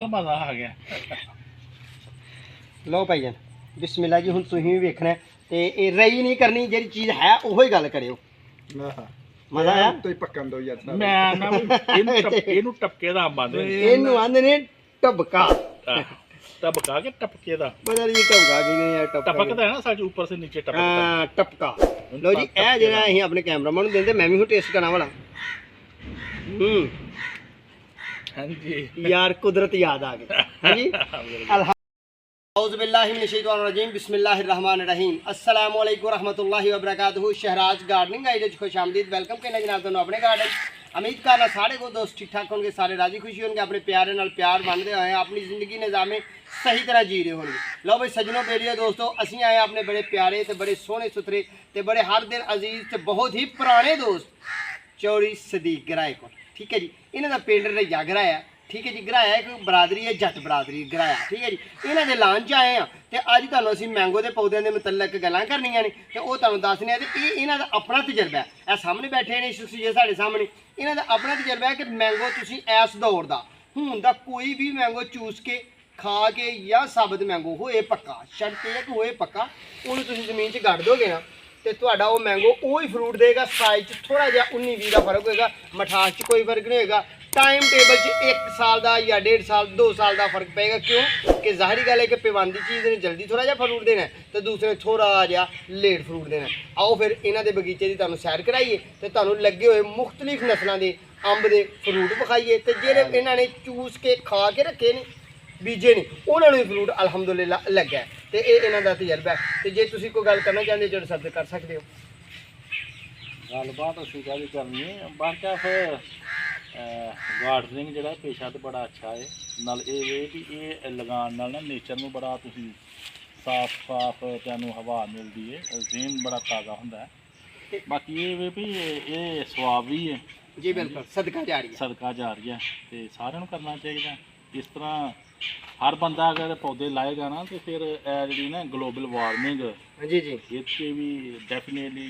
मजा आ गया। लो भाई जान बिस्मिल्लाह जी, हुण तुसीं भी वेखना ते ये रही नहीं करनी, जेह्ड़ी चीज़ है ओही गल करियो। मजा आया तो पक्कन दो यार। मैं ना ਇਹਨੂੰ ਟਪਕੇ ਦਾ ਅੰਬ ਆਂਦੇ ਨੇ। ਇਹਨੂੰ ਆਂਦੇ ਨੇ ਟਬਕਾ। ਟਪਕਾ ਕੇ ਟਪਕੇ ਦਾ पता नहीं टबका की नहीं यार, ਟਪਕਦਾ ਹੈ ਨਾ ਸੱਚ ਉੱਪਰ ਸੇ ਨੀਚੇ ਟਪਕਦਾ। हाँ टपका। लो जी ए जेह्ड़ा असीं अपने कैमरामैन नूं दिंदे, मैं भी हुण टेस्ट करना वाला। हाँ जी यार कुदरत याद आ गई। हाँ जी औज़ुबिल्लाहि मिनश्शैतानिर्रजीम बिस्मिल्लाहिर्रहमानिर्रहीम अस्सलामु अलैकुम रहमतुल्लाहि व बरकातहू। शहराज गार्डनिंग गाइड खुश आमदीद वेलकम कहना जनाब तुहानूं अपने गार्डन। उम्मीद करना सारे को दोस्त ठीक ठाक होंगे, सारे राजी खुशी होंगे, अपने प्यारे नाल प्यार बनते हुए अपनी जिंदगी निज़ामे सही तरह जी रहे होंगे। लो भाई सजनों बेलियो दोस्तों, असीं आए अपने बड़े प्यारे ते बड़े सोहने सुथरे ते बड़े हर दिन अजीज ते बहुत ही पुराने दोस्त चौड़ी सदीक गराए को। ठीक है जी, इन्हां दा पिंड रैया गराया। ठीक है जी, गराया एक बरादरी है, जट बरादरी गराया। ठीक है जी, इन्हां दे लान च आए हैं ते अज तुहानूं असीं मैंगो दे पौधे दे मुतलक गल्लां करनियां ने ते ओह तुहानूं दस्सने आ ते इन्हां दा अपना तजर्बा है। ए सामने बैठे ने शख्सियत साडे सामने, इन्हां दा अपना तजर्बा है कि मैंगो तुसीं इस दौर दा हुण दा कोई भी मैंगो चूस के खा के या साबत मैंगो होए पक्का, शर्त यह कि होए पक्का, उन्हें तुसीं जमीन च गड़ दोगे ना तो तुहाडा वो मैंगो वही फ्रूट देगा। साइज थोड़ा जिहा 19-20 का फर्क होएगा, मठास च कोई फर्क नहीं होएगा, टाइम टेबल च 1 साल का या 1.5 साल 2 साल का फर्क पेगा। क्यों कि ज़ाहिरी गल है कि पिवांदी चीज़ ने जल्दी थोड़ा जिहा फ्रूट देना है तो दूसरे ने थोड़ा जिहा लेट फ्रूट देना है। आओ फिर इन्हां दे बगीचे की तुहानूं सैर कराइए तो तुहानूं लगे हुए मुख्तलिफ नस्लों के अंब के फ्रूट विखाइए ते जेह्ड़े इन्हां ने चूस के खा के रखे ने बीजे ने उन्होंने फ्रूट अलहमदुलिल्लाह लग्गा है। तो ये इन्हां दा तजर्बा है। तो जे तुसीं कोई गल करना चाहते जो शब्द कर सकते हो। गलबात असीं काहदी करनी है, बाकी फिर गार्डनिंग जिहड़ा पेशा तो बड़ा अच्छा है। नाल ये कि ये लगान नाल ना नेचर नूं बड़ा तुसीं साफ साफ तुहानूं हवा मिलदी है, ज़हन बड़ा ताज़ा हुंदा है। बाकी ये वे भी ये सवाब भी है जी बिल्कुल, सदका जारी है, सदका जारी है तो सारिਆਂ ਨੂੰ करना चाहिए। इस तरह हर बंदा अगर पौधे लाएगा ना तो फिर जी ना ग्लोबल वार्मिंग जी जी इससे भी डेफिनेटली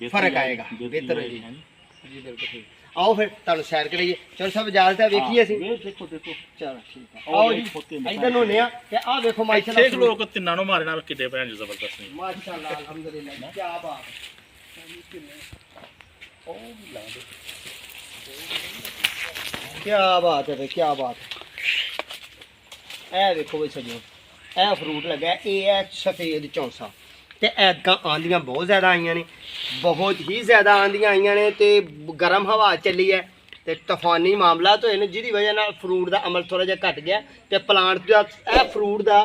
फर्क आएगा, बेहतर है जी बिल्कुल ठीक। आओ फिर तुहानूं सैर कराइए। चलो सब इजाजत है, वेखिए असीं देखो देखो चलो ठीक है। आओ जी इधर नूं ने ते आ देखो माशाल्लाह देख लोग तिन्ना नु मारना किड्डे भैन जबरदस्त ने माशाल्लाह अल्हम्दुलिल्लाह क्या बात है। ओ ला दे, क्या बात है भाई, क्या बात है। ए देखो भाई सजो, ए फ्रूट लगा है सफेद चौंसा ते ऐदकां आंधियां बहुत ज़्यादा आईयां ने, बहुत ही ज़्यादा आंधियां आईयां ने ते गर्म हवा चली है ते तूफानी मामला तो होए जिहदी वजह नाल फ्रूट दा अमल थोड़ा जिहा घट गया ते प्लांट दा ए फ्रूट दा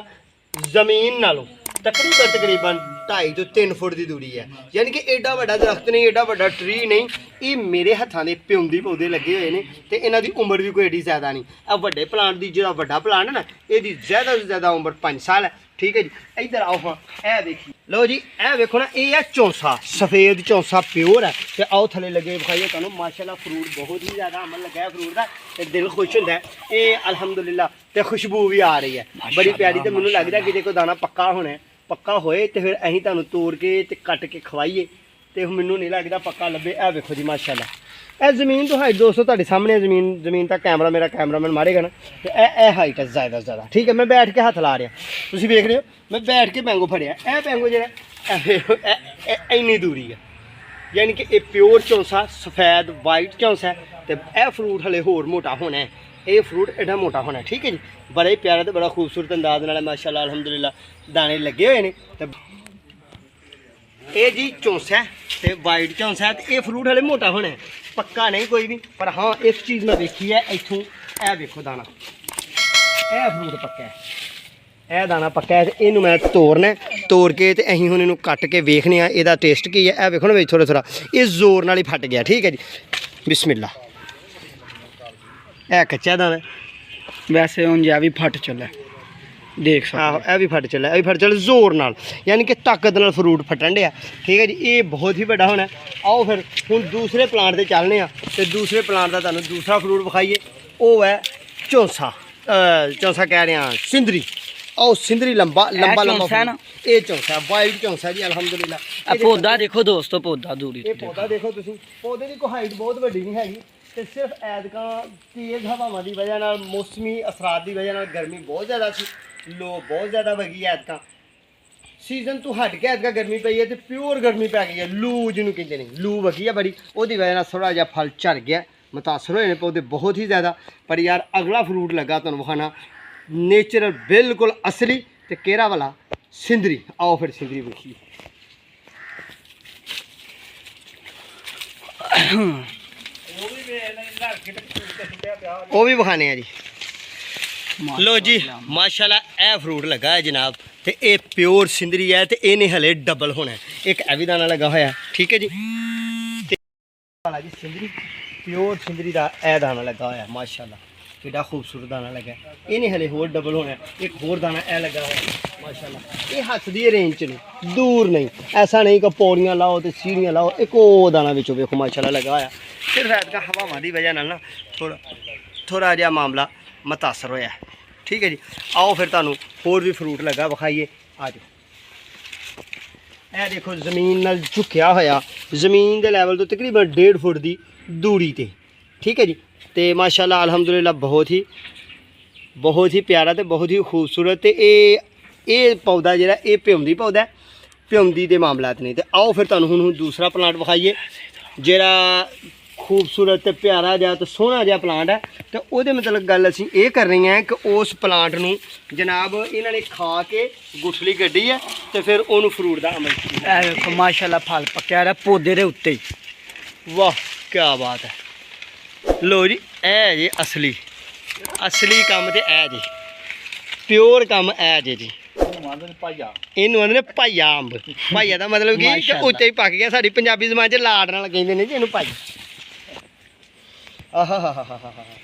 जमीन नालों तकरीबन 2.5 तो 3 फुट की दूरी है। यानी कि एडा वड्डा दरख्त नहीं, एडा वड्डा ट्री नहीं, ये मेरे हत्थां दे प्योंदी पौधे लगे हुए हैं तो इन्हां दी उम्र भी कोई एडी ज़्यादा नहीं। आ वड्डे प्लांट की जो वड्डा प्लांट है ना, इसकी ज़्यादा से ज़्यादा उम्र 5 साल है। ठीक है जी, इधर आओ हाँ ए देखिए, लो जी ए देखो ना, ये है चौंसा, सफेद चौंसा प्योर है। तो आओ थले लगे विखाइए तुहानूं माशाल्लाह फ्रूट बहुत ही ज़्यादा अमल लगा है फ्रूट का, तो दिल खुश होंदा है। ये अल्हम्दुलिल्लाह तो खुशबू भी आ रही है बड़ी प्यारी। तो मैनूं लगदा कि जे कोई दाना पक्का होना है, पक्का होए तो फिर असीं तुहानूं तोड़ के ते कट के खवाइए तो मैनूं नहीं लगदा पक्का लभे। ए देखो जी माशाल्लाह ए जमीन तो हाइट दोस्तों तुहाडे सामने जमीन तक कैमरा मेरा कैमरामैन मारेगा ना तो ए हाइट है ज़्यादा से ज़्यादा। ठीक है, मैं बैठ के हत्थ ला रहा, तुसीं वेख रहे हो मैं बैठ के मैंगो फड़िया। ए मैंगो जेह्ड़ा इन्नी दूरी है, यानी कि ये प्योर चौंसा सफेद वाइट चौंसा है। तो यह फ्रूट हले होर मोटा होना है, ये फ्रूट एडा मोटा होना है। ठीक है जी, बड़ा ही प्यारा तो बड़ा खूबसूरत अंदाज नाल माशाल्लाह अल्हम्दुलिल्लाह दाने लगे हुए हैं। ये जी चौंसा है तो वाइट चौंसा है, तो ये फ्रूट हले मोटा होना है, पक्का नहीं कोई भी। पर हाँ इस चीज़ में देखी है इतों ए देखो दाना, यह फ्रूट पक्का है, यह दाना पक्का है। तो इनू मैं तोड़ना तोड़ के तो असीं हुण इनू कट के वेखने आ इहदा टेस्ट की है। देखो ना भाई थोड़ा थोड़ा ये जोर नाल ही फट गया। ठीक है जी, बिस्मिल्लाह। ए कच्चा दाना वैसे हुण जा भी फट चला देख सकते आहो, यह भी फट चला, यह भी फट चला जोर नाल, यानी कि ताकत नाल फ्रूट फटन दिया। ठीक है जी, ये बहुत ही बड़ा होना। आओ फिर हुण दूसरे प्लांट से चलने आ ते दूसरे प्लांट का तुहानूं दूसरा फ्रूट विखाइए। वो है चौंसा, चौंसा कह रहे हैं सिंदरी। आओ सिंदरी लंबा लंबा लंबा है ना, ਇਹ ਚੌਂਸਾ ਵਾਈਟ ਚੌਂਸਾ ਜੀ ਅਲਹਮਦੁਲਿਲਾ। ਆ ਪੌਦਾ ਦੇਖੋ ਦੋਸਤੋ, ਪੌਦਾ ਦੂਰੀ ਇਹ ਪੌਦਾ ਦੇਖੋ ਤੁਸੀਂ, ਪੌਦੇ ਦੀ ਕੋਈ ਹਾਈਟ ਬਹੁਤ ਵੱਡੀ ਨਹੀਂ ਹੈਗੀ ਤੇ ਸਿਰਫ ਐਤਕਾਂ ਤੇਜ਼ ਹਵਾਵਾਂ ਦੀ ਵਜ੍ਹਾ ਨਾਲ, ਮੌਸਮੀ ਅਸਰਾਤ ਦੀ ਵਜ੍ਹਾ ਨਾਲ ਗਰਮੀ ਬਹੁਤ ਜ਼ਿਆਦਾ ਸੀ, ਲੋ ਬਹੁਤ ਜ਼ਿਆਦਾ ਵਗੀ ਐਤਕਾਂ ਸੀਜ਼ਨ ਤੋਂ ਹਟ ਕੇ ਐਤਕਾਂ ਗਰਮੀ ਪਈ ਹੈ ਤੇ ਪਿਓਰ ਗਰਮੀ ਪੈ ਗਈ ਹੈ, ਲੂ ਜਿਹਨੂੰ ਕਹਿੰਦੇ ਨੇ, ਲੂ ਵਗੀ ਹੈ ਬੜੀ, ਉਹਦੀ ਵਜ੍ਹਾ ਨਾਲ ਥੋੜਾ ਜਿਹਾ ਫਲ ਝੜ ਗਿਆ, ਮੁਤਾਸਰ ਹੋਏ ਨੇ ਪੌਦੇ ਬਹੁਤ ਹੀ ਜ਼ਿਆਦਾ। ਪਰ ਯਾਰ ਅਗਲਾ ਫਰੂਟ ਲੱਗਾ ਤੁਹਾਨੂੰ ਵਿਖਾਣਾ, ਨੇਚਰਲ ਬਿਲਕੁਲ ਅਸਲੀ ਤੇ ਕਿਹੜਾ ਵਾਲਾ, ਸਿੰਦਰੀ। ਆਓ ਫਿਰ ਸਿੰਦਰੀ ਵੇਖੀਏ। ਉਹ ਵੀ ਵਿਖਾਣੇ ਆ ਜੀ। ਲੋ ਜੀ ਮਾਸ਼ਾਅੱਲਾ ਇਹ ਫਰੂਟ ਲੱਗਾ ਹੈ ਜਨਾਬ ਤੇ ਇਹ ਪਿਓਰ ਸਿੰਦਰੀ ਹੈ ਤੇ ਇਹਨੇ ਹਲੇ ਡਬਲ ਹੋਣਾ ਹੈ। ਇੱਕ ਇਹ ਵੀ ਦਾਣਾ ਲੱਗਾ ਹੋਇਆ, ਠੀਕ ਹੈ ਜੀ। ਤੇ ਵਾਲਾ ਜੀ ਸਿੰਦਰੀ, ਪਿਓਰ ਸਿੰਦਰੀ ਦਾ ਇਹ ਦਾਣਾ ਲੱਗਾ ਹੋਇਆ ਮਾਸ਼ਾਅੱਲਾ, ਕਿੱਡਾ ਖੂਬਸੂਰਤ ਦਾਣਾ ਲੱਗਾ। ਇਹਨੇ ਹਲੇ ਹੋਰ ਡਬਲ ਹੋਣਾ, ਇੱਕ ਹੋਰ ਦਾਣਾ ਇਹ ਲੱਗਾ ਹੋਇਆ ਮਾਸ਼ਾਅੱਲਾ। ਇਹ ਹੱਥ ਦੀ ਰੇਂਜ 'ਚ ਨੇ, ਦੂਰ ਨਹੀਂ, ਐਸਾ ਨਹੀਂ ਕਿ ਪੌੜੀਆਂ ਲਾਓ ਤੇ ਸੀੜੀਆਂ ਲਾਓ, ਇੱਕ ਉਹ ਦਾਣਾ ਵਿੱਚੋਂ ਵੇਖੋ ਮਾਸ਼ਾਅੱਲਾ ਲੱਗਾ ਹੋਇਆ। ਸਿਰਫ ਐਤਕਾਂ ਹਵਾਵਾਂ ਦੀ ਵਜ੍ਹਾ ਨਾਲ ਨਾ ਥੋੜਾ ਜਿਹਾ ਮਾਮਲਾ ਮੁਤਾਸਰ ਹੋਇਆ, ਠੀਕ ਹੈ ਜੀ। ਆਓ ਫਿਰ ਤੁਹਾਨੂੰ ਹੋਰ ਵੀ ਫਰੂਟ ਲੱਗਾ ਵਿਖਾਈਏ, ਆ ਜਾਓ। ਇਹ ਦੇਖੋ ਜ਼ਮੀਨ ਨਾਲ ਝੁਕਿਆ ਹੋਇਆ, ਜ਼ਮੀਨ ਦੇ ਲੈਵਲ ਤੋਂ ਤਕਰੀਬਨ 1.5 ਫੁੱਟ ਦੀ ਦੂਰੀ ਤੇ, ਠੀਕ ਹੈ ਜੀ। ਤੇ ਮਾਸ਼ਾਅੱਲਾ ਅਲਹਮਦੁਲਿਲਾ ਬਹੁਤ ਹੀ ਪਿਆਰਾ ਤੇ ਬਹੁਤ ਹੀ ਖੂਬਸੂਰਤ। ਤੇ ਇਹ ਪੌਦਾ ਜਿਹੜਾ ਇਹ ਪਿਉਂਦੀ ਪੌਦਾ, ਪਿਉਂਦੀ ਦੇ ਮਾਮਲਾਤ ਨੇ। ਤੇ ਆਓ ਫਿਰ ਤੁਹਾਨੂੰ ਹੁਣ ਦੂਸਰਾ ਪਲਾਂਟ ਵਿਖਾਈਏ ਜਿਹੜਾ ਖੂਬਸੂਰਤ ਤੇ ਪਿਆਰਾ ਜਿਹਾ ਤੇ ਸੋਹਣਾ ਜਿਹਾ ਪਲਾਂਟ ਹੈ। ਤੇ ਉਹਦੇ ਮਤਲਬ ਗੱਲ ਅਸੀਂ ਇਹ ਕਰ ਰਹੇ ਹਾਂ ਕਿ ਉਸ ਪਲਾਂਟ ਨੂੰ ਜਨਾਬ ਇਹਨਾਂ ਨੇ ਖਾ ਕੇ ਗੁਠਲੀ ਕੱਢੀ ਹੈ ਤੇ ਫਿਰ ਉਹਨੂੰ ਫਰੂਟ ਦਾ ਅਮਲ ਕੀਤਾ। ਇਹ ਵੇਖੋ ਮਾਸ਼ਾਅੱਲਾ ਫਲ ਪੱਕਿਆ ਰਿਹਾ ਪੌਦੇ ਦੇ ਉੱਤੇ ਹੀ। ਵਾਹ ਕੀ ਬਾਤ ਹੈ। ਲੋ ਜੀ ਇਹ ਜੀ ਅਸਲੀ ਕੰਮ ਤੇ ਇਹ ਜੀ ਪਿਓਰ ਕੰਮ ਇਹ ਜੀ। ਇਹਨੂੰ ਆਂਦੇ ਨੇ ਭਾਈਆ ਅੰਬ। ਭਾਈਆ ਦਾ ਮਤਲਬ ਕਿ ਉੱਤੇ ਹੀ ਪੱਕ ਗਿਆ, ਸਾਡੀ ਪੰਜਾਬੀ ਜ਼ਬਾਨ 'ਚ ਲਾੜ ਨਾਲ ਕਹਿੰਦੇ ਨੇ ਜੀ ਇਹਨੂੰ ਭਾਈ। ਆਹਾ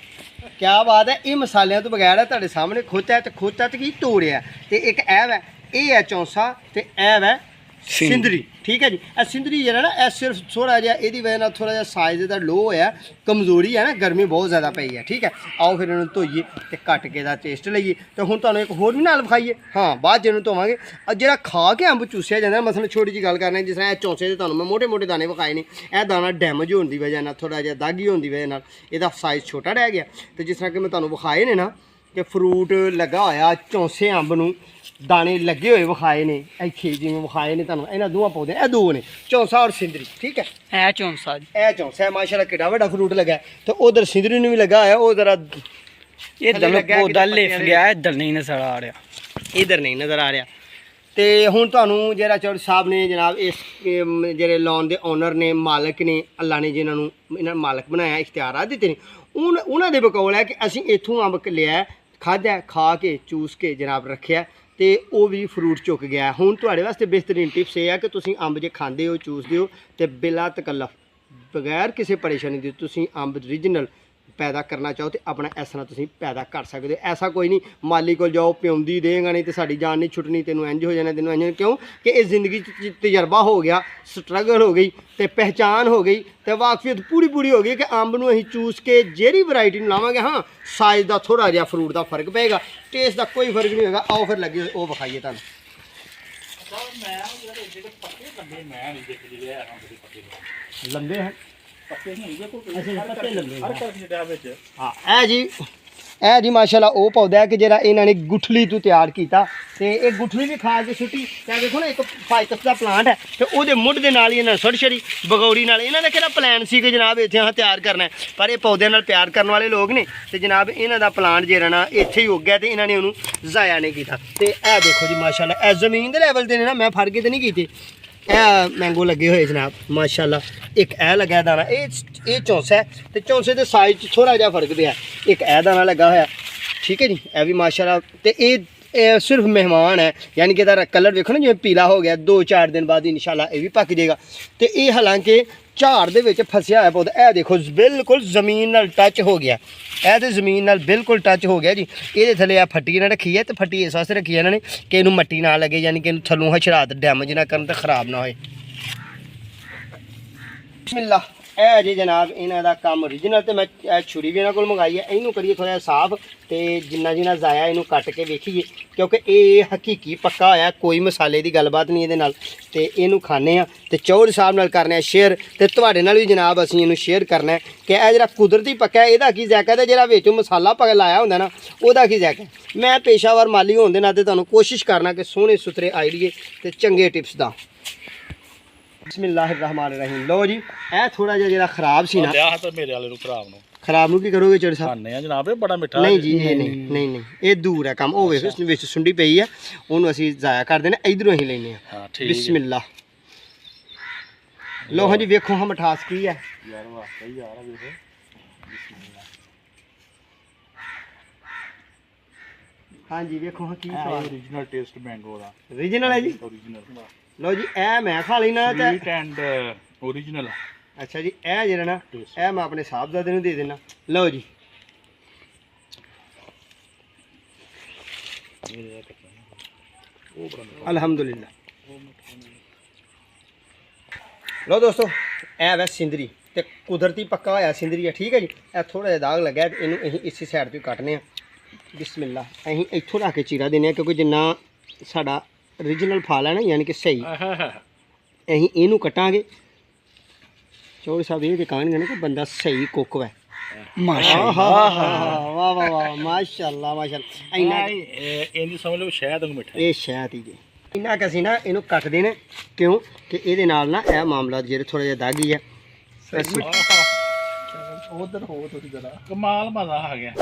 ਕਿਆ ਬਾਤ ਹੈ। ਇਹ ਮਸਾਲਿਆਂ ਤੋਂ ਬਗੈਰ ਹੈ ਤੁਹਾਡੇ ਸਾਹਮਣੇ ਖੋਤਾ ਤੇ ਖੋਤਾ ਤੇ ਕੀ ਤੋੜਿਆ। ਤੇ ਇੱਕ ਇਹ ਹੈ ਚੌਂਸਾ ਤੇ ਇਹ ਹੈ ਸਿੰਦਰੀ, ਠੀਕ ਹੈ ਜੀ। ਇਹ ਸਿੰਦਰੀ ਜਿਹੜਾ ਨਾ ਇਹ ਸਿਰਫ ਥੋੜਾ ਜਿਹਾ ਇਹਦੀ ਵਜ੍ਹਾ ਨਾਲ ਥੋੜਾ ਜਿਹਾ ਸਾਈਜ਼ ਦਾ ਲੋ ਹੋਇਆ, ਕਮਜ਼ੋਰੀ ਹੈ ਨਾ, ਗਰਮੀ ਬਹੁਤ ਜ਼ਿਆਦਾ ਪਈ ਹੈ, ਠੀਕ ਹੈ। ਆਓ ਫਿਰ ਇਹਨੂੰ ਧੋਈਏ ਤੇ ਕੱਟ ਕੇ ਦਾ ਟੇਸਟ ਲਈਏ। ਤੇ ਹੁਣ ਤੁਹਾਨੂੰ ਇੱਕ ਹੋਰ ਵੀ ਨਾਲ ਵਿਖਾਈਏ, ਹਾਂ ਬਾਅਦ ਜਿਹਨੂੰ ਧੋਵਾਂਗੇ। ਜਿਹੜਾ ਖਾ ਕੇ ਅੰਬ ਚੂਸਿਆ ਜਾਂਦਾ, ਮਸਲ ਛੋਟੀ ਜਿਹੀ ਗੱਲ ਕਰਨਾ, ਜਿਸ ਤਰ੍ਹਾਂ ਇਹ ਚੌਂਸੇ ਦੇ ਤੁਹਾਨੂੰ ਮੈਂ ਮੋਟੇ ਦਾਣੇ ਵਿਖਾਏ ਨੇ, ਇਹ ਦਾਣਾ ਡੈਮੇਜ ਹੋਣ ਦੀ ਵਜ੍ਹਾ ਨਾਲ, ਥੋੜਾ ਜਿਹਾ ਦਾਗੀ ਹੋਣ ਦੀ ਵਜ੍ਹਾ ਨਾਲ ਇਹਦਾ ਸਾਈਜ਼ ਛੋਟਾ ਰਹਿ ਗਿਆ। ਤੇ ਜਿਸ ਤਰ੍ਹਾਂ ਕਿ ਮੈਂ ਤੁਹਾਨੂੰ ਵਿਖਾਏ ਨੇ ਨਾ ਕਿ ਫਰੂਟ ਲੱਗਾ ਹੋਇਆ ਚੌਂਸੇ ਅੰਬ ਨੂੰ ਦਾਣੇ ਲੱਗੇ ਹੋਏ ਵਿਖਾਏ ਨੇ, ਇੱਥੇ ਜਿਵੇਂ ਵਿਖਾਏ ਨੇ ਤੁਹਾਨੂੰ, ਇਹਨਾਂ ਦੋਵਾਂ ਪੌਦੇ ਇਹ ਦੋ ਨੇ, ਚੌਂਸਾ ਔਰ ਸਿੰਦਰੀ, ਠੀਕ ਹੈ। ਇਹ ਚੌਂਸਾ ਜੀ, ਇਹ ਚੌਂਸਾ ਮਾਸ਼ਾਅੱਲਾ ਕਿੱਡਾ ਵੱਡਾ ਫਰੂਟ ਲੱਗਾ। ਤੇ ਉਧਰ ਸਿੰਦਰੀ ਨੂੰ ਵੀ ਲੱਗਾ ਹੋਇਆ, ਉਹ ਜ਼ਰਾ ਇਧਰ ਪੌਦਾ ਲਿਫ ਗਿਆ, ਇੱਧਰ ਨਹੀਂ ਨਜ਼ਰ ਆ ਰਿਹਾ, ਇਧਰ ਨਹੀਂ ਨਜ਼ਰ ਆ ਰਿਹਾ। ਤੇ ਹੁਣ ਤੁਹਾਨੂੰ ਜਿਹੜਾ ਚੌਧਰੀ ਸਾਹਿਬ ਨੇ ਜਨਾਬ ਇਸ ਜਿਹੜੇ ਲੋਨ ਦੇ ਓਨਰ ਨੇ, ਮਾਲਕ ਨੇ, ਅੱਲਾ ਨੇ ਜਿਨ੍ਹਾਂ ਨੂੰ ਇਹਨਾਂ ਮਾਲਕ ਬਣਾਇਆ, ਇਖਤਿਆਰਾਤ ਦਿੱਤੇ ਨੇ, ਉਹਨਾਂ ਦੇ ਬਕੌਲ ਹੈ ਕਿ ਅਸੀਂ ਇੱਥੋਂ ਅੰਬ ਲਿਆ, ਖਾਧਾ, ਖਾ ਕੇ ਚੂਸ ਕੇ ਜਨਾਬ ਰੱਖਿਆ ਤੇ ਉਹ ਵੀ ਫਰੂਟ ਚੁੱਕ ਗਿਆ। ਹੁਣ ਤੁਹਾਡੇ ਵਾਸਤੇ ਬਿਹਤਰੀਨ ਟਿਪਸ ਇਹ ਹੈ ਕਿ ਤੁਸੀਂ ਅੰਬ ਜੇ ਖਾਂਦੇ ਹੋ, ਚੂਸਦੇ ਹੋ ਤੇ ਬਿਲਾ ਤਕੱਲਫ ਬਗੈਰ ਕਿਸੇ ਪਰੇਸ਼ਾਨੀ ਦੇ ਤੁਸੀਂ ਅੰਬ ਓਰੀਜਨਲ ਪੈਦਾ ਕਰਨਾ ਚਾਹੋ ਤੇ ਆਪਣਾ ਇਸ ਤਰ੍ਹਾਂ ਤੁਸੀਂ ਪੈਦਾ ਕਰ ਸਕਦੇ ਹੋ। ਐਸਾ ਕੋਈ ਨਹੀਂ ਮਾਲੀ ਕੋਲ ਜਾਓ ਪਿਉਂਦੀ ਦੇਗਾ ਨਹੀਂ ਤੇ ਸਾਡੀ ਜਾਨ ਨਹੀਂ ਛੁੱਟਣੀ, ਤੈਨੂੰ ਇੰਝ ਹੋ ਜਾਣਾ, ਤੈਨੂੰ ਇੰਝ, ਕਿਉਂ ਕਿ ਇਹ ਜ਼ਿੰਦਗੀ 'ਚ ਤਜਰਬਾ ਹੋ ਗਿਆ, ਸਟਰਗਲ ਹੋ ਗਈ ਤੇ ਪਹਿਚਾਨ ਹੋ ਗਈ ਤੇ ਵਾਕਫੀਅਤ ਪੂਰੀ ਹੋ ਗਈ ਕਿ ਅੰਬ ਨੂੰ ਅਸੀਂ ਚੂਸ ਕੇ ਜਿਹੜੀ ਵੈਰਾਈਟੀ ਨੂੰ ਲਾਵਾਂਗੇ, ਹਾਂ ਸਾਈਜ਼ ਦਾ ਥੋੜਾ ਜਿਹਾ ਫਰੂਟ ਦਾ ਫਰਕ ਪਏਗਾ, ਟੇਸਟ ਦਾ ਕੋਈ ਫਰਕ ਨਹੀਂ ਹੋਏਗਾ। ਆਓ ਫਿਰ ਲੱਗੇ ਉਹ ਵਿਖਾਈਏ ਤੁਹਾਨੂੰ। ਲੰਬੇ ਹਨ ਹਾਂ ਇਹ ਜੀ ਮਾਸ਼ਾਅੱਲਾ ਉਹ ਪੌਦਾ ਹੈ ਕਿ ਜਿਹੜਾ ਇਹਨਾਂ ਨੇ ਗੁਠਲੀ ਤੋਂ ਤਿਆਰ ਕੀਤਾ ਤੇ ਇਹ ਗੁਠਲੀ ਵੀ ਖਾ ਕੇ ਸੁੱਟੀ। ਤਾਂ ਦੇਖੋ ਨਾ ਇੱਕ ਫਾਈਕਸ ਦਾ ਪਲਾਂਟ ਹੈ ਤੇ ਉਹਦੇ ਮੁੱਢ ਦੇ ਨਾਲ ਹੀ ਇਹਨਾਂ ਸੁੱਟ ਛੜੀ ਬਗੌੜੀ ਨਾਲ। ਇਹਨਾਂ ਦਾ ਕਿਹੜਾ ਪਲਾਨ ਸੀ ਕਿ ਜਨਾਬ ਇੱਥੇ ਹਾਂ ਤਿਆਰ ਕਰਨਾ, ਪਰ ਇਹ ਪੌਦਿਆਂ ਨਾਲ ਪਿਆਰ ਕਰਨ ਵਾਲੇ ਲੋਕ ਨੇ ਤੇ ਜਨਾਬ ਇਹਨਾਂ ਦਾ ਪਲਾਂਟ ਜਿਹੜਾ ਨਾ ਇੱਥੇ ਹੀ ਉੱਗ ਗਿਆ ਤੇ ਇਹਨਾਂ ਨੇ ਉਹਨੂੰ ਜ਼ਾਇਆ ਨਹੀਂ ਕੀਤਾ। ਤੇ ਇਹ ਦੇਖੋ ਜੀ ਮਾਸ਼ਾਅੱਲਾ ਇਹ ਜ਼ਮੀਨ ਦੇ ਲੈਵਲ ਤੇ ਨੇ ਨਾ, ਮੈਂ ਫੜ ਕੇ ਤੇ ਨਹੀਂ ਕੀਤੇ। ਇਹ ਮੈਂਗੋ ਲੱਗੇ ਹੋਏ ਜਨਾਬ ਮਾਸ਼ਾਅੱਲਾ। ਇੱਕ ਇਹ ਲੱਗਾ ਦਾਣਾ, ਇਹ ਚੌਂਸਾ ਹੈ ਤੇ ਚੌਂਸੇ ਦੇ ਸਾਈਜ਼ 'ਚ ਥੋੜਾ ਜਿਹਾ ਫਰਕ ਪਿਆ। ਇੱਕ ਇਹ ਦਾਣਾ ਲੱਗਾ ਹੋਇਆ, ਠੀਕ ਹੈ ਜੀ, ਇਹ ਵੀ ਮਾਸ਼ਾਅੱਲਾ। ਤੇ ਇਹ ਸਿਰਫ ਮਹਿਮਾਨ ਹੈ, ਯਾਨੀ ਕਿ ਇਹਦਾ ਕਲਰ ਵੇਖੋ ਨਾ ਜਿਵੇਂ ਪੀਲਾ ਹੋ ਗਿਆ, 2-4 ਦਿਨ ਬਾਅਦ ਇਨਸ਼ਾਅੱਲਾ ਇਹ ਵੀ ਪੱਕ ਜਾਏਗਾ। ਤੇ ਇਹ ਹਾਲਾਂਕਿ ਝਾੜ ਦੇ ਵਿੱਚ ਫਸਿਆ ਹੋਇਆ ਪੌਦਾ, ਇਹ ਦੇਖੋ ਬਿਲਕੁਲ ਜ਼ਮੀਨ ਨਾਲ ਟੱਚ ਹੋ ਗਿਆ, ਇਹ ਤੇ ਜ਼ਮੀਨ ਨਾਲ ਬਿਲਕੁਲ ਟੱਚ ਹੋ ਗਿਆ ਜੀ। ਇਹਦੇ ਥੱਲੇ ਆ ਫੱਟੀ ਇਹਨਾਂ ਰੱਖੀ ਹੈ ਤੇ ਫੱਟੀ ਇਸ ਵਾਸਤੇ ਰੱਖੀ ਹੈ ਇਹਨਾਂ ਨੇ ਕਿ ਇਹਨੂੰ ਮੱਟੀ ਨਾ ਲੱਗੇ, ਯਾਨੀ ਕਿ ਇਹਨੂੰ ਥੱਲੋਂ ਹਸ਼ਰਾਤ ਡੈਮੇਜ ਨਾ ਕਰਨ ਤੇ ਖ਼ਰਾਬ ਨਾ ਹੋਏ। ਬਿਸਮਿਲ੍ਲਾ ਇਹ ਜੀ ਜਨਾਬ ਇਹਨਾਂ ਦਾ ਕੰਮ ਓਰੀਜਨਲ। ਤੇ ਮੈਂ ਇਹ ਛੁਰੀ ਵੀ ਇਹਨਾਂ ਕੋਲ ਮੰਗਾਈ ਹੈ। ਇਹਨੂੰ ਕਰੀਏ ਥੋੜ੍ਹਾ ਜਿਹਾ ਸਾਫ਼ ਤੇ ਜਿੰਨਾ ਜਿੰਨਾ ਜ਼ਾਇਆ ਇਹਨੂੰ ਕੱਟ ਕੇ ਵੇਖੀਏ, ਕਿਉਂਕਿ ਇਹ ਹਕੀਕੀ ਪੱਕਾ ਹੋਇਆ, ਕੋਈ ਮਸਾਲੇ ਦੀ ਗੱਲਬਾਤ ਨਹੀਂ ਇਹਦੇ ਨਾਲ। ਤੇ ਇਹਨੂੰ ਖਾਣੇ ਆ ਤੇ ਚੌੜ ਸਾਹਿਬ ਨਾਲ ਕਰਨੇ ਆ ਸ਼ੇਅਰ, ਤੇ ਤੁਹਾਡੇ ਨਾਲ ਵੀ ਜਨਾਬ ਅਸੀਂ ਇਹਨੂੰ ਸ਼ੇਅਰ ਕਰਨਾ ਹੈ ਕਿ ਇਹ ਜਿਹੜਾ ਕੁਦਰਤੀ ਪੱਕਾ ਇਹਦਾ ਕੀ ਜ਼ਾਇਕਾ ਤੇ ਜਿਹੜਾ ਵਿੱਚੋਂ ਮਸਾਲਾ ਪਾ ਲਾਇਆ ਹੁੰਦਾ ਨਾ ਉਹਦਾ ਕੀ ਜ਼ਾਇਕਾ। ਮੈਂ ਪੇਸ਼ਾਵਰ ਮਾਲੀ ਹੋਣ ਦੇ ਨਾਤੇ ਤੁਹਾਨੂੰ ਕੋਸ਼ਿਸ਼ ਕਰਨਾ ਕਿ ਸੋਹਣੇ ਸੁਥਰੇ ਆਈਡੀਏ ਤੇ ਚੰਗੇ ਟਿਪਸ ਦਾ। ਬਿਸਮਿਲ੍ਲਾਹਿਰਰਹਿਮਾਨਿਰਰਹੀਮ। ਲਓ ਜੀ ਇਹ ਥੋੜਾ ਜਿਹਾ ਜਿਹੜਾ ਖਰਾਬ ਸੀ ਨਾ, ਲਿਆ ਤਾਂ ਮੇਰੇ ਵਾਲੇ ਨੂੰ ਖਰਾਬ ਨੂੰ ਖਰਾਬ ਨੂੰ ਕੀ ਕਰੋਗੇ ਚੌੜ ਸਾਹਿਬ? ਖਾਣੇ ਆ ਜਨਾਬ, ਇਹ ਬੜਾ ਮਿੱਠਾ। ਨਹੀਂ ਜੀ ਇਹ ਨਹੀਂ ਇਹ ਦੂਰ ਹੈ ਕੰਮ। ਉਹ ਵੇਖ ਇਸ ਵਿੱਚ ਸੁੰਡੀ ਪਈ ਹੈ, ਉਹਨੂੰ ਅਸੀਂ ਜ਼ਾਇਆ ਕਰ ਦੇਣਾ, ਇਧਰੋਂ ਹੀ ਲੈਨੇ ਆ। ਹਾਂ ਠੀਕ ਹੈ। ਬਿਸਮਿਲ੍ਲਾ। ਲਓ ਹਾਂ ਜੀ ਵੇਖੋ ਹਾਂ ਮਿਠਾਸ ਕੀ ਹੈ ਯਾਰ ਵਾਕਈ ਯਾਰ ਆ ਵੇਖੋ। ਹਾਂਜੀ ਵੇਖੋ ਹਾਂ ਕੀ ਸਵਾਦ। ਓਰੀਜਨਲ ਟੇਸਟ ਮੈਂਗੋ ਦਾ ਓਰੀਜਨਲ ਹੈ ਜੀ। ਓਰੀਜਨਲ ਲਓ ਜੀ ਇਹ ਮੈਂ ਖਾ ਲੈਣਾ ਤੇ ਸਵੀਟ ਐਂਡ ਓਰੀਜਨਲ। ਅੱਛਾ ਜੀ ਇਹ ਜਿਹੜਾ ਨਾ ਇਹ ਮੈਂ ਆਪਣੇ ਸਾਹਿਬਜ਼ਾਦੇ ਨੂੰ ਦੇ ਦੇਣਾ। ਲਓ ਜੀ ਅਲਹਮਦੁਲਿਲਾ। ਲਓ ਦੋਸਤੋ ਇਹ ਵੈ ਸਿੰਦਰੀ ਤੇ ਕੁਦਰਤੀ ਪੱਕਾ ਹੋਇਆ ਸਿੰਦਰੀ ਹੈ, ਠੀਕ ਹੈ ਜੀ। ਇਹ ਥੋੜਾ ਜਿਹਾ ਦਾਗ ਲੱਗਾ ਤੇ ਇਹਨੂੰ ਅਸੀਂ ਇਸੇ ਸਾਈਡ ਤੋਂ ਕੱਟਨੇ ਆ। ਬਿਸਮਿਲ੍ਲਾ। ਅਸੀਂ ਇੱਥੋਂ ਰੱਖ ਕੇ ਚੀਰਾ ਦਿੰਦੇ ਆ, ਕਿਉਂਕਿ ਜਿੰਨਾ ਸਾਡਾ ਓਰੀਜਨਲ ਫਲ ਹੈ ਨਾ, ਯਾਨੀ ਕਿ ਸਹੀ, ਅਸੀਂ ਇਹਨੂੰ ਕੱਟਾਂਗੇ। ਚੌੜ ਸਾਹਿਬ ਇਹ ਕਹਿਣਗੇ ਨਾ ਕਿ ਬੰਦਾ ਸਹੀ ਕੁੱਕ ਹੈ। ਮਾਸ਼ਾਅੱਲਾ। ਵਾਹ ਵਾਹ ਵਾਹ ਮਾਸ਼ਾਅੱਲਾ ਮਾਸ਼ਾਅੱਲਾ। ਇੰਨਾ ਇਹਦੀ ਸਮਝ ਲਓ ਸ਼ਾਇਦ ਨੂੰ ਮਿੱਠਾ। ਇਹ ਸ਼ਾਇਦ ਹੀ ਜੀ ਇੰਨਾ ਕਿ ਅਸੀਂ ਨਾ ਇਹਨੂੰ ਕੱਟਦੇ ਨੇ, ਕਿਉਂ ਕਿ ਇਹਦੇ ਨਾਲ ਨਾ ਇਹ ਮਾਮਲਾ ਜਿਹੜੇ ਥੋੜਾ ਜਿਹਾ ਦਾਗੀ ਹੈ। ਉਧਰ ਹੋ ਤੁਸੀਂ ਜਰਾ ਕਮਾਲ ਮਜ਼ਾ ਆ ਗਿਆ।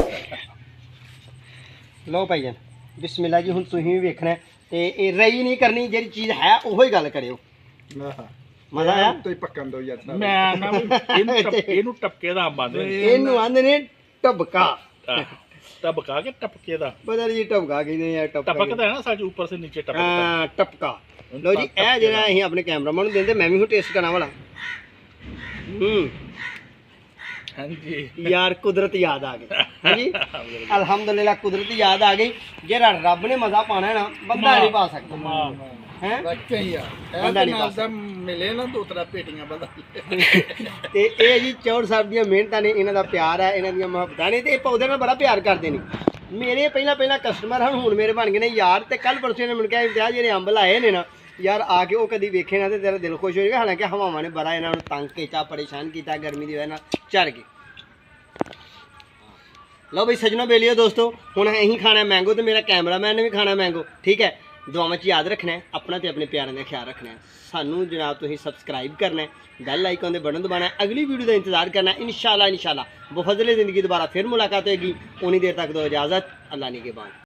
ਲਓ ਭਾਈ ਜਾਨ ਬਿਸਮਿਲ੍ਲਾ ਜੀ। ਹੁਣ ਤੁਸੀਂ ਵੀ ਵੇਖਣਾ ਤੇ ਇਹ ਰਹੀ ਨਹੀਂ ਕਰਨੀ, ਜਿਹੜੀ ਚੀਜ਼ ਹੈ ਉਹੋ ਹੀ ਗੱਲ ਕਰਿਓ। ਮਜ਼ਾ ਆਇਆ? ਤੁਸੀਂ ਪੱਕਣ ਦਿਓ ਯਾਰ। ਮੈਂ ਨਾ ਇਹਨੂੰ ਟਪਕੇ ਦਾ ਆਂਦੇ ਨੇ। ਇਹਨੂੰ ਆਂਦੇ ਨੇ ਟਬਕਾ। ਟਪਕਾ ਕੇ ਟਪਕੇ ਦਾ ਪਤਾ ਨਹੀਂ ਜੀ ਟਬਕਾ ਕਹਿੰਦੇ ਆ ਟਪਕਦਾ ਹੈ ਨਾ ਸਾਜ ਉੱਪਰ ਸੇ ਨੀਚੇ ਟਪਕਦਾ। ਹਾਂ ਟਪਕਾ। ਲਓ ਜੀ ਇਹ ਜਿਹੜਾ ਅਸੀਂ ਆਪਣੇ ਕੈਮਰਾਮੈਨ ਨੂੰ ਦਿੰਦੇ, ਮੈਂ ਵੀ ਹੁਣ ਟੇਸਟ ਕਰਨਾ ਵਾਲਾ। ਹਾਂਜੀ ਯਾਰ ਕੁਦਰਤ ਯਾਦ ਆ ਗਈ। ਹਾਂਜੀ ਅਲਹਮਦੁਲਿਲਾ ਕੁਦਰਤ ਯਾਦ ਆ ਗਈ। ਜਿਹੜਾ ਰੱਬ ਨੇ ਮਜ਼ਾ ਪਾਣਾ ਹੈ ਨਾ ਬੰਦਾ ਨਹੀਂ ਪਾ ਸਕਦਾ ਹੈ। ਵਾਕਈ ਆ ਬੰਦਾ ਨਹੀਂ ਪਾ ਸਕਦਾ। ਮਿਲੇ ਨਾ ਦੋ ਤਰ੍ਹਾਂ ਪੇਟੀਆਂ ਬੰਦਾ। ਤੇ ਇਹ ਜੀ ਚੌੜ ਸਾਹਿਬ ਦੀਆਂ ਮਿਹਨਤਾਂ ਨੇ, ਇਹਨਾਂ ਦਾ ਪਿਆਰ ਹੈ, ਇਹਨਾਂ ਦੀਆਂ ਮੁਹੱਬਤਾਂ ਨੇ, ਤੇ ਇਹ ਪੌਦੇ ਨਾਲ ਬੜਾ ਪਿਆਰ ਕਰਦੇ ਨੇ। ਮੇਰੇ ਪਹਿਲਾਂ ਕਸਟਮਰ ਹਨ, ਹੁਣ ਮੇਰੇ ਬਣ ਗਏ ਨੇ ਯਾਰ। ਤੇ ਕੱਲ ਪਰਸੋਂ ਨੇ ਮੈਨੂੰ ਕਿਹਾ ਇਮਤਿਆਜ਼ ਜਿਹੜੇ ਅੰਬ ਲਾਏ ਨੇ ਨਾ ਯਾਰ ਆ ਕੇ ਉਹ ਕਦੀ ਵੇਖੇ ਨਾ ਤੇ ਤੇਰਾ ਦਿਲ ਖੁਸ਼ ਹੋ ਜਾਏਗਾ। ਹਾਲਾਂਕਿ ਹਵਾਵਾਂ ਨੇ ਬੜਾ ਇਹਨਾਂ ਨੂੰ ਤੰਗ ਕੀਤਾ, ਪਰੇਸ਼ਾਨ ਕੀਤਾ, ਗਰਮੀ ਦੀ ਵਜ੍ਹਾ ਨਾਲ ਝੜ ਗਏ। ਲਓ ਬਈ ਸੱਜਣੋ ਬੇਲੀਓ ਦੋਸਤੋ, ਹੁਣ ਅਸੀਂ ਖਾਣਾ ਮੈਂਗੋ ਤੇ ਮੇਰਾ ਕੈਮਰਾਮੈਨ ਨੇ ਵੀ ਖਾਣਾ ਮੈਂਗੋ, ਠੀਕ ਹੈ। ਦੁਆਵਾਂ 'ਚ ਯਾਦ ਰੱਖਣਾ ਹੈ, ਆਪਣਾ ਤੇ ਆਪਣੇ ਪਿਆਰਿਆਂ ਦਾ ਖਿਆਲ ਰੱਖਣਾ ਹੈ। ਸਾਨੂੰ ਜਨਾਬ ਤੁਸੀਂ ਸਬਸਕ੍ਰਾਈਬ ਕਰਨਾ ਹੈ, ਬੈਲ ਆਈਕਨ ਦੇ ਬਟਨ ਦਬਾਉਣਾ ਹੈ, ਅਗਲੀ ਵੀਡੀਓ ਦਾ ਇੰਤਜ਼ਾਰ ਕਰਨਾ ਹੈ। ਇਨਸ਼ਾਅੱਲਾ ਬਫਜ਼ਲੇ ਜ਼ਿੰਦਗੀ ਦੁਬਾਰਾ ਫਿਰ ਮੁਲਾਕਾਤ ਹੋਏਗੀ। ਉਨੀ ਦੇਰ ਤੱਕ ਦੋ ਇਜਾਜ਼ਤ। ਅੱਲਾ ਨਿਗਹਿਬਾਨ।